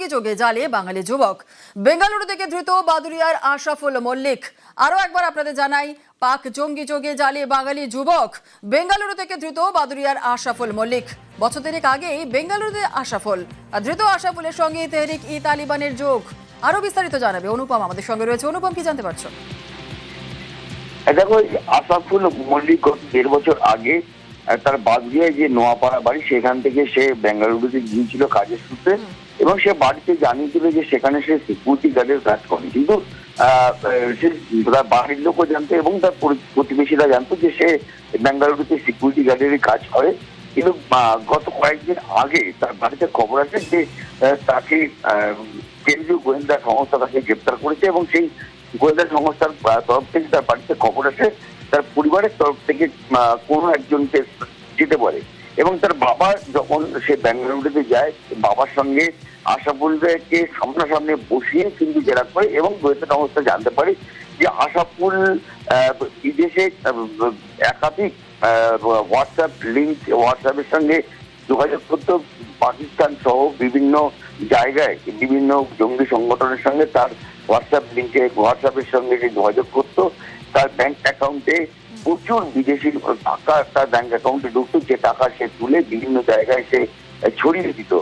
জঙ্গি যোগে জালে বাঙালি যুবক। বেঙ্গালুরু থেকে ধৃত বাদুড়িয়ার আশরাফুল মল্লিক। আরো একবার আপনাদের জানাই, পাক জঙ্গি যোগে জালে বাঙালি যুবক। বেঙ্গালুরু থেকে ধৃত বাদুড়িয়ার আশরাফুল মল্লিক। বছর দেড়েক আগেই বেঙ্গালুরুতে আশরাফুল। ধৃত আশরাফুলের সঙ্গে তেহরিক ই তালিবানের যোগ। আরো বিস্তারিত জানাবে অনুপম আমাদের সঙ্গে রয়েছে। অনুপম, কি জানতে পারছো? দেখো, আশরাফুল মল্লিক 1.5 বছর আগে তার বাদুড়িয়ায় যে নোয়াপাড়া বাড়ি, সেখান থেকে সে বেঙ্গালুরুতে গিয়েছিল কাজের সূত্রে, এবং সে বাড়িতে জানিয়েছিল যে সেখানে সে সিকিউরিটি গার্ডের কাজ করে। কিন্তু সে তার বাড়ির লোকও জানতো এবং তার প্রতিবেশীরা জানতো যে সে বেঙ্গালুরুতে সিকিউরিটি গার্ডেরই কাজ করে। কিন্তু গত কয়েকদিন আগে তার বাড়িতে খবর আসে যে তাকে কেন্দ্রীয় গোয়েন্দা সংস্থা তাকে গ্রেপ্তার করেছে, এবং সেই গোয়েন্দা সংস্থার তরফ থেকে তার বাড়িতে খবর আসে তার পরিবারের তরফ থেকে কোনো একজনকে যেতে পারে। এবং তার বাবা যখন সে বেঙ্গালুরুতে যায়, বাবার সঙ্গে আশরাফুলকে সামনাসামনি বসিয়ে কিন্তু জেরা করে, এবং গোয়েন্দা সংস্থা জানতে পারে যে আশরাফুল বিদেশে একাধিক হোয়াটসঅ্যাপের সঙ্গে যোগাযোগ করত। পাকিস্তান সহ বিভিন্ন জায়গায় বিভিন্ন জঙ্গি সংগঠনের সঙ্গে তার হোয়াটসঅ্যাপের সঙ্গে যে যোগাযোগ করতো। তার ব্যাংক অ্যাকাউন্টে প্রচুর বিদেশি টাকা তার ব্যাংক অ্যাকাউন্টে ঢুকতো, যে টাকা সে তুলে বিভিন্ন জায়গায় সে ছড়িয়ে দিত।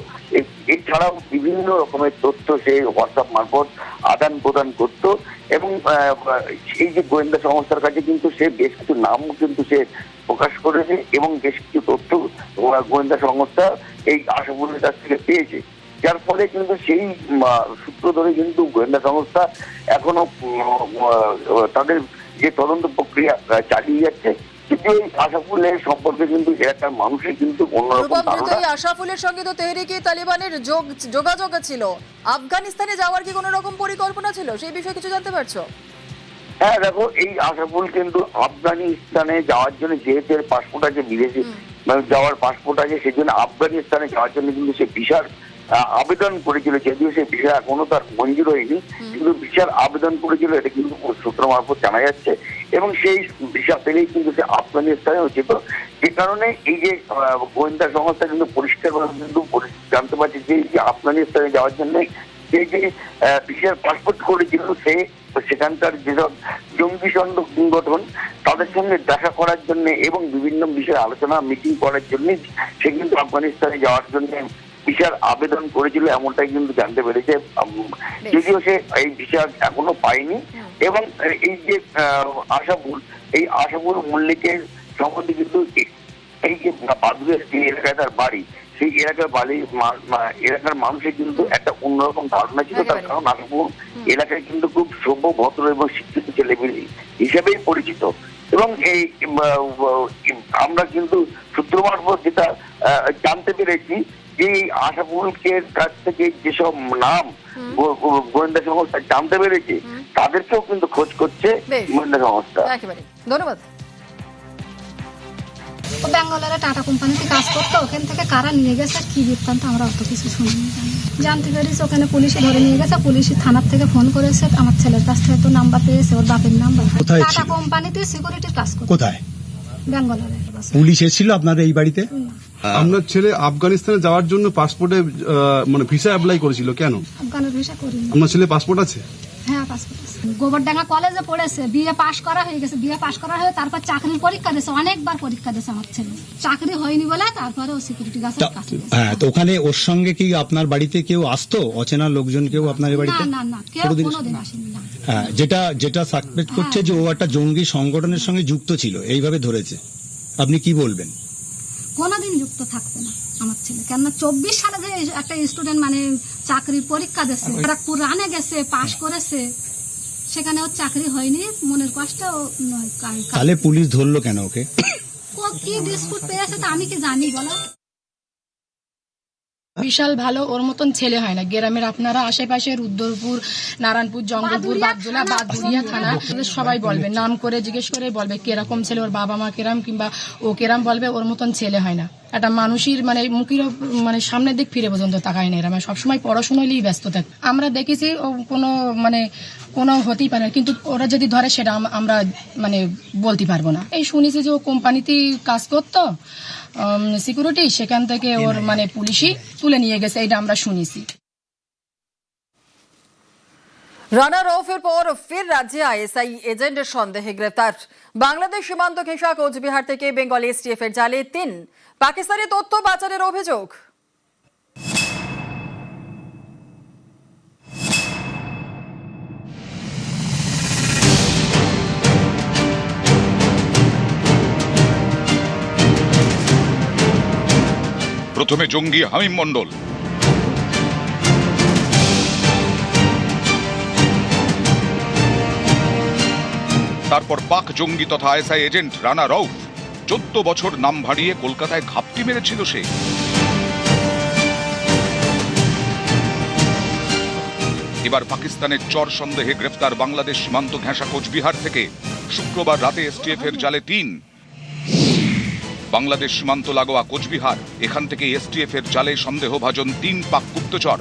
এছাড়াও বিভিন্ন রকমের তথ্য সে হোয়াটসঅ্যাপ মারফত আদান প্রদান করত। এবং এই যে গোয়েন্দা সংস্থার কাছে কিন্তু সে বেশ কিছু নামও কিন্তু সে প্রকাশ করেছে, এবং বেশ কিছু তথ্য গোয়েন্দা সংস্থা এই আশরাফুলের কাছ থেকে পেয়েছে। যার ফলে কিন্তু সেই সূত্র ধরে কিন্তু গোয়েন্দা সংস্থা এখনো তাদের যে তদন্ত প্রক্রিয়া চালিয়ে যাচ্ছে। কিন্তু এই আশরাফুলের সম্পর্কে কিন্তু এলাকার মানুষের কিন্তু অন্যরকম ধারণা। আশরাফুলের সঙ্গে তো তেহরিক ই তালিবানের যোগাযোগ ছিল। আফগানিস্তানে যাওয়ার কি কোনো রকম পরিকল্পনা ছিল? সেই বিষয়ে কিছু জানতে পারছো? হ্যাঁ, দেখো, এই আশরাফুল কিন্তু আফগানিস্তানে যাওয়ার জন্য, যেহেতু এর পাসপোর্ট আছে, বিদেশি যাওয়ার পাসপোর্ট আছে, সেই জন্য আফগানিস্তানে যাওয়ার জন্য কিন্তু সে ভিসার আবেদন করেছিল। যদিও সে ভিসা এখনো তার মঞ্জুর হয়নি, কিন্তু ভিসার আবেদন করেছিল, এটা কিন্তু সূত্র মারফত জানা যাচ্ছে। এবং সেই ভিসা পেলেই কিন্তু সে আফগানিস্তানে যেত। যে কারণে এই যে গোয়েন্দা সংস্থা কিন্তু পরিষ্কারভাবে কিন্তু জানতে পারছে যে আফগানিস্তানে যাওয়ার জন্য যে ভিসার পাসপোর্ট করেছিল, সে সেখানকার যেসব জঙ্গি সংগঠন তাদের সঙ্গে দেখা করার জন্য এবং বিভিন্ন বিষয়ে আলোচনা মিটিং করার জন্য সে কিন্তু আফগানিস্তানে যাওয়ার জন্য ভিসার আবেদন করেছিল, এমনটাই কিন্তু জানতে পেরেছে। যদিও সে এই ভিসা এখনো পায়নি। এবং এই যে আশরাফুল মল্লিকের সম্বন্ধে কিন্তু এই যে বাদুড়িয়ার যে এলাকায় তার বাড়ি, সেই এলাকার মানুষের কিন্তু একটা অন্যরকম ধারণা ছিল। তার কারণ আশরাফুল এলাকায় কিন্তু খুব সভ্য, ভদ্র এবং শিক্ষিত ছেলেমেয়ে হিসেবেই পরিচিত। এবং এই আমরা কিন্তু সূত্র মারফত যেটা জানতে পেরেছি যে আশরাফুলের কাছ থেকে যেসব নাম গোয়েন্দা সংস্থা জানতে পেরেছে, তাদেরকেও কিন্তু খোঁজ করছে গোয়েন্দা সংস্থা। ধন্যবাদ। ও বেঙ্গালুরুতে টাটা কোম্পানিতে কাজ করতো, ওখান থেকে কারা নিয়ে গেছে কি বৃত্তান্ত আমরা অত কিছু শুনিনি। জানতে পেরেছি ওখানে পুলিশে ধরে নিয়ে গেছে, পুলিশ থানার থেকে ফোন করেছে, আমার ছেলের কাছ থেকে তো নাম্বার পেয়েছে, ওর বাপের নাম্বার। টাটা কোম্পানিতে সিকিউরিটির কাজ করতো। কোথায়? বেঙ্গালুরুতে। পুলিশ এসেছিল আপনাদের এই বাড়িতে? আপনার ছেলে আফগানিস্তানে যাওয়ার জন্য পাসপোর্টে মানে ভিসা অ্যাপ্লাই করেছিল, কেন? আফগানের ভিসা করিনি। আপনার ছেলে পাসপোর্ট আছে? হ্যাঁ, পাসপোর্ট আছে। গোবরডাঙ্গা কলেজে পড়েছে, বিএ পাশ করা হয়ে গেছে, বিএ পাশ করা হয়ে তারপর চাকরির পরীক্ষা দিয়েছে, অনেকবার পরীক্ষা দিয়েছে আমার ছেলে, চাকরি হয়নি বলে তারপরে ও সিকিউরিটি গার্ডের কাছে। হ্যাঁ, তো ওখানে ওর সঙ্গে কি আপনার বাড়িতে কেউ আসতো? অচেনা লোকজন কেউ আপনার বাড়িতে? না, কেউ কোনোদিন আসেনি। হ্যাঁ, যেটা সাসপেক্ট করছে যে ও একটা জঙ্গি সংগঠনের সঙ্গে যুক্ত ছিল, এইভাবে ধরেছে। আপনি কি বলবেন? কোনোদিন যুক্ত থাকবে না আমার ছেলে, কেননা 24 সালে যে একটা স্টুডেন্ট মানে চাকরির পরীক্ষা দিয়েছে, ব্যারাকপুর রানে গেছে, পাশ করেছে, সেখানে ওর চাকরি হয়নি, মনের কষ্ট। তাহলে পুলিশ ধরলো কেন ওকে? ও কি ডিসপুট পেয়েছে তা আমি কি জানি বলো? বিশাল ভালো, ওর মতন ছেলে হয় না গ্রামের। আপনারা আশেপাশে রুদ্রপুর, নারায়ণপুর, জঙ্গলপুর, বাগজোলা, বাদুড়িয়া থানা সবাই বলবে, নাম করে জিজ্ঞেস করে বলবে কিরকম ছেলে, ওর বাবা মা কেরাম কিংবা ও কেরাম বলবে, ওর মতন ছেলে হয় না। একটা মানুষের মানে মুখের মানে সামনের দিক ফিরে পর্যন্ত তাকায় না, এরা সবসময় পড়াশোনায় ব্যস্ত থাকে। আমরা দেখেছি ও কোনো হতেই পারে না, কিন্তু ওরা যদি ধরে সেটা আমরা মানে বলতে পারবো না। এই শুনেছি যে ও কোম্পানিতে কাজ করতো সিকিউরিটি, সেখান থেকে ওর মানে পুলিশই তুলে নিয়ে গেছে, এটা আমরা শুনেছি। রানা রউফের পর ফের রাজ্যে আইএসআই এজেন্টের সন্দেহে গ্রেফতার। বাংলাদেশ সীমান্ত ঘেঁষা কোচবিহার থেকে বেঙ্গল এসটিএফ এর জালে 3। পাকিস্তানি তথ্য পাচারের অভিযোগ। প্রথমে জঙ্গি হামিম মণ্ডল, তারপর পাক জঙ্গি তথা আইএসআই এজেন্ট রানা রউফ। 14 বছর নাম ভাড়িয়ে কলকাতায় ঘাপটি মেরেছিল সে। এবার পাকিস্তানের চর সন্দেহে গ্রেফতার বাংলাদেশ সীমান্ত ঘেঁষা কোচবিহার থেকে। শুক্রবার রাতে এসটিএফ এর জালে 3। বাংলাদেশ সীমান্ত লাগোয়া কোচবিহার, এখান থেকে এসটিএফ এর জালে সন্দেহভাজন 3 পাক গুপ্তচর।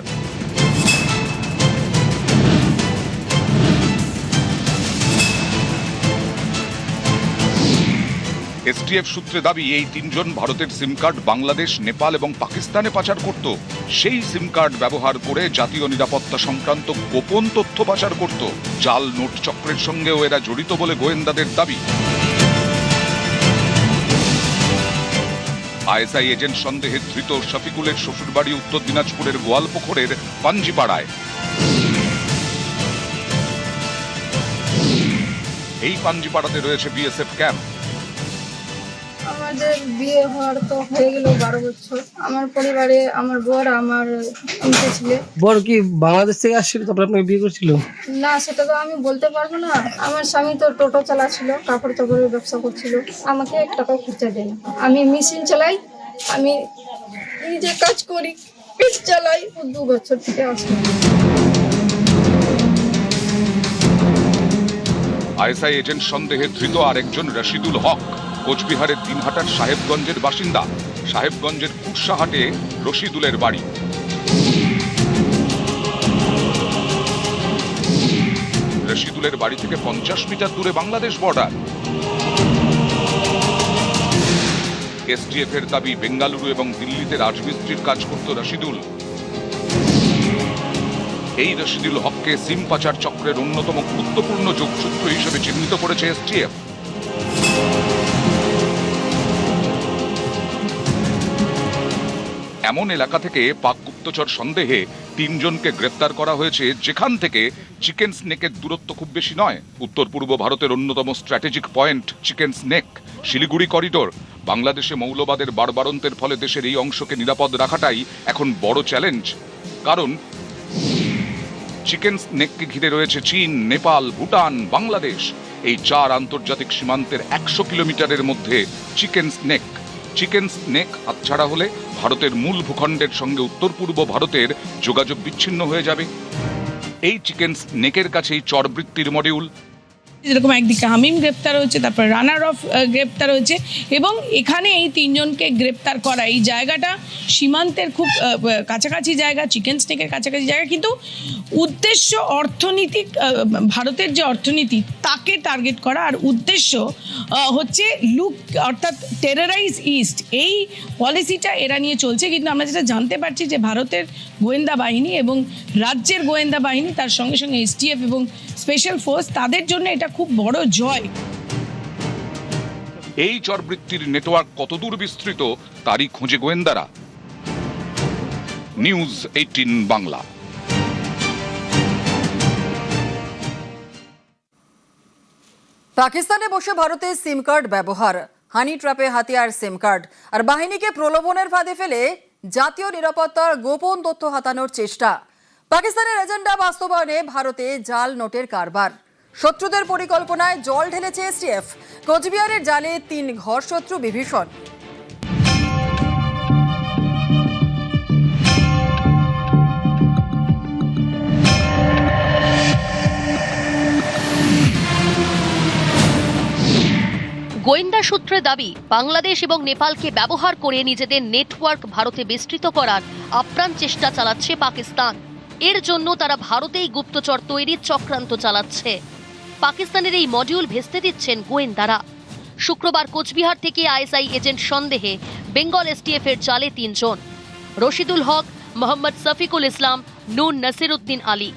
এসটিএফ সূত্রে দাবি এই 3 জন ভারতের সিম কার্ড বাংলাদেশ, নেপাল এবং পাকিস্তানে পাচার করত। সেই সিম কার্ড ব্যবহার করে জাতীয় নিরাপত্তা সংক্রান্ত গোপন তথ্য পাচার করত। জাল নোট চক্রের সঙ্গেও এরা জড়িত বলে গোয়েন্দাদের দাবি। আইএসআই এজেন্ট সন্দেহে ধৃত শফিকুলের শ্বশুরবাড়ি উত্তর দিনাজপুরের গোয়ালপুকুরের পাঞ্জিপাড়ায়। এই পাঞ্জিপাড়াতে রয়েছে বিএসএফ ক্যাম্প। আমাদের বিয়ে হওয়ার তো হয়ে গেল 12 বছর। আমার পরিবারে আমার বর, আমার ছেলে। বর কি বাংলাদেশ থেকে আসছিল, তারপর আপনাকে বিয়ে করছিল? না, সেটা তো আমি বলতে পারবো না। আমার স্বামী তো টোটো চালাচ্ছিল, কাপড় চাপড়ের ব্যবসা করছিল। আমাকে 1 টাকাও খরচা দেয় না। আমি মেশিন চালাই, আমি নিজে কাজ করি, পেট চালাই। 2 বছর থেকে আসছি। আইএসআই এজেন্ট সন্দেহে ধৃত আরেকজন রশিদুল হক কোচবিহারের দিনহাটার সাহেবগঞ্জের বাসিন্দা। সাহেবগঞ্জের কুটসাহাটে রশিদুলের বাড়ি। রশিদুলের বাড়ি থেকে 50 মিটার দূরে বাংলাদেশ বর্ডার। এসটিএফ এর দাবি বেঙ্গালুরু এবং দিল্লিতে রাজমিস্ত্রির কাজ করত রশিদুল। এই রশিদুল হককে সিম পাচার চক্রের অন্যতম গুরুত্বপূর্ণ যোগসূত্র হিসেবে চিহ্নিত করেছে এসটিএফ। এমন এলাকা থেকে পাক গুপ্তচর সন্দেহে 3 জনকে গ্রেপ্তার করা হয়েছে, যেখান থেকে চিকেন স্নেকের দূরত্ব খুব বেশি নয়। উত্তর পূর্ব ভারতের অন্যতম strategic point chicken snake Siliguri corridor. বাংলাদেশে মৌলবাদের বাড়বাড়ন্তের ফলে দেশের এই অংশকে নিরাপদ রাখাটাই এখন বড় চ্যালেঞ্জ। কারণ চিকেন স্নেককে ঘিরে রয়েছে চীন, নেপাল, ভুটান, বাংলাদেশ। এই 4 আন্তর্জাতিক সীমান্তের 100 কিলোমিটারের মধ্যে চিকেন স্নেক। চিকেন স্নেক হাতছাড়া হলে ভারতের মূল ভূখণ্ডের সঙ্গে উত্তর পূর্ব ভারতের যোগাযোগ বিচ্ছিন্ন হয়ে যাবে। এই চিকেন স্নেকের কাছেই চরবৃত্তির মডিউল। যেরকম একদিকে হামিম গ্রেপ্তার হয়েছে, তারপর রানার অফ গ্রেপ্তার হয়েছে, এবং এখানে এই 3 জনকে গ্রেপ্তার করা, এই জায়গাটা সীমান্তের খুব কাছাকাছি জায়গা, চিকেন স্নেকের কাছাকাছি জায়গা, কিন্তু উদ্দেশ্য অর্থনৈতিক, ভারতের যে অর্থনীতি তাকে টার্গেট করা, আর উদ্দেশ্য হচ্ছে লুক অর্থাৎ টেররাইজ ইস্ট। এই পলিসিটা এরা নিয়ে চলছে। কিন্তু আমরা যেটা জানতে পারছি যে ভারতের গোয়েন্দা বাহিনী এবং রাজ্যের গোয়েন্দা বাহিনী, তার সঙ্গে সঙ্গে এসটিএফ এবং স্পেশাল ফোর্স, তাদের জন্য এটা খুব বড় জয়। এই চরবৃত্তির নেটওয়ার্ক কতদূর বিস্তৃত তারই খোঁজে গোয়েন্দারা। নিউজ 18 বাংলা। পাকিস্তানে বসে ভারতের সিম কার্ড ব্যবহার, হানি ট্র্যাপে হাতিয়ার সিম কার্ড, আর বাহিনীকে প্রলোভনের ফাঁদে ফেলে জাতীয় নিরাপত্তার গোপন তথ্য হাতানোর চেষ্টা। পাকিস্তানের এজেন্ডা বাস্তবায়নে ভারতে জাল নোটের কারবার। শত্রুদের পরিকল্পনায় জল ঢেলেছে এসটিএফ। কোচবিহারের জালে 3 ঘর শত্রু বিভীষণ। গোয়েন্দা সূত্রে দাবি, বাংলাদেশ এবং নেপালকে ব্যবহার করে নিজেদের নেটওয়ার্ক ভারতে বিস্তৃত করার আপ্রাণ চেষ্টা চালাচ্ছে পাকিস্তান। এর জন্য তারা ভারতেই গুপ্তচর তৈরির চক্রান্ত চালাচ্ছে। পাকিস্তানের এই মডিউল ভেস্তে দিচ্ছেন গোয়েন্দারা। শুক্রবার কোচবিহার থেকে আইএসআই এজেন্ট সন্দেহে বেঙ্গল এসটিএফ এর জালে 3 জন: রশিদুল হক, মোহাম্মদ শফিকুল ইসলাম, নুন নাসিরউদ্দিন আলী।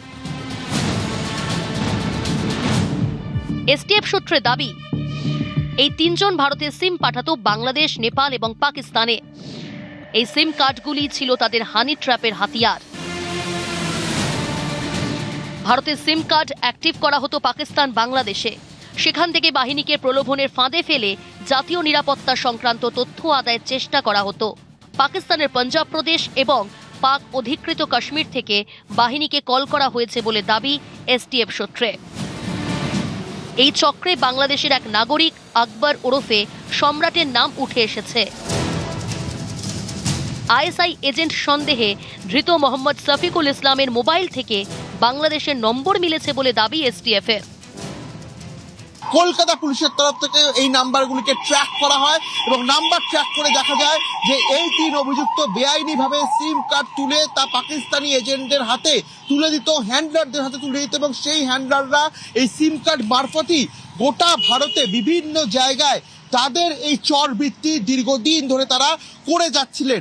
এসটিএফ সূত্রে দাবি, এই তিনজন ভারতের সিম পাঠাতো বাংলাদেশ, নেপাল এবং পাকিস্তানে। এই সিম কার্ডগুলি ছিল তাদের হানি ট্র্যাপের হাতিয়ার। ভারতের সিম কার্ড অ্যাক্টিভ করা হতো পাকিস্তান, বাংলাদেশে। সেখান থেকে বাহিনীকে প্রলোভনের ফাঁদে ফেলে জাতীয় নিরাপত্তা সংক্রান্ত তথ্য আদায়ের চেষ্টা করা হতো। পাকিস্তানের পাঞ্জাব প্রদেশ এবং পাক অধিকৃত কাশ্মীর থেকে বাহিনীকে কল করা হয়েছে বলে দাবি এসটিএফ সূত্রে। এই চক্রে বাংলাদেশের এক নাগরিক আকবর ওরফে সম্রাটের নাম উঠে এসেছে। আইএসআই এজেন্ট সন্দেহে ধৃত মোহাম্মদ শফিকুল ইসলামের মোবাইল থেকে বাংলাদেশের নম্বর মিলেছে বলে দাবি এসটিএফ এর। কলকাতা পুলিশের তরফ থেকে এই নাম্বারগুলিকে ট্র্যাক করা হয় এবং নাম্বার ট্র্যাক করে দেখা যায় যে এই তিন অভিযুক্ত বেআইনিভাবে সিম কার্ড তুলে তা পাকিস্তানি এজেন্টদের হাতে তুলে দিত, হ্যান্ডলারদের হাতে তুলে দিত এবং সেই হ্যান্ডলাররা এই সিম কার্ড মারফতই গোটা ভারতে বিভিন্ন জায়গায় তাদের এই চরবৃত্তি দীর্ঘদিন ধরে তারা করে যাচ্ছিলেন।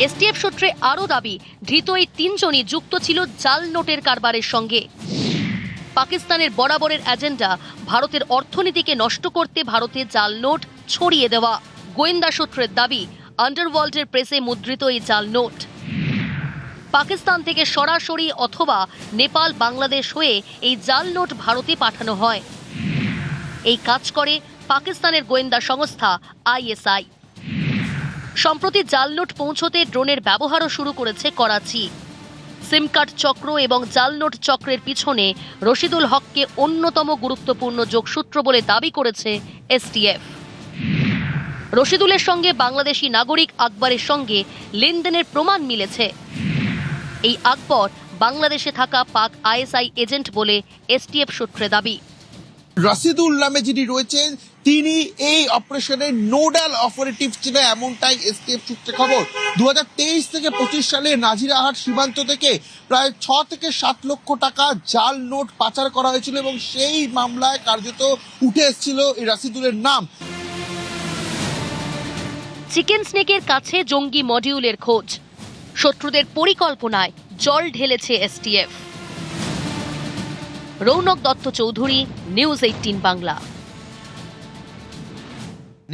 এসটিএফ সূত্রে আরও দাবি, ধৃত এই তিনজনই যুক্ত ছিল জাল নোটের কারবারের সঙ্গে। পাকিস্তানের বরাবরের এজেন্ডা ভারতের অর্থনীতিকে নষ্ট করতে ভারতে জাল নোট ছড়িয়ে দেওয়া। গোয়েন্দা সূত্রের দাবি, আন্ডারওয়ার্ল্ডের প্রেসে মুদ্রিত এই জাল নোট পাকিস্তান থেকে সরাসরি অথবা নেপাল, বাংলাদেশ হয়ে এই জাল নোট ভারতে পাঠানো হয়। এই কাজ করে পাকিস্তানের গোয়েন্দা সংস্থা আইএসআই। সম্প্রতি জাল নোট পৌঁছতে ড্রোনের ব্যবহারও শুরু করেছে করাচি। সিম কার্ড চক্র এবং জাল নোট চক্রের পিছনে রশিদুল হককে অন্যতম গুরুত্বপূর্ণ যোগসূত্র বলে দাবি করেছে এসটিএফ। রশিদুলের সঙ্গে বাংলাদেশি নাগরিক আকবরের সঙ্গে লেনদেনের প্রমাণ মিলেছে। এই আকবর বাংলাদেশে থাকা পাক আইএসআই এজেন্ট বলে এসটিএফ সূত্রে দাবি। রশিদুল নামে যিনি রয়েছেন তিনি এই অপারেশনের নোডাল অপারেটিভ ছিল, এমনটাই এসটিএফ সূত্রে খবর। 2023 থেকে 25 সালে নাজিরাহাট সীমান্ত থেকে প্রায় 6 থেকে 7 লক্ষ টাকা জাল নোট পাচার করা হয়েছিল এবং সেই মামলায় কার্যত উঠে এসেছিল এই রশিদুলের নাম। চিকেন স্নেকের কাছে জঙ্গি মডিউলের খোঁজ, শত্রুদের পরিকল্পনায় জল ঢেলেছে এসটিএফ। রৌনক দত্ত চৌধুরী, নিউজ 18 বাংলা।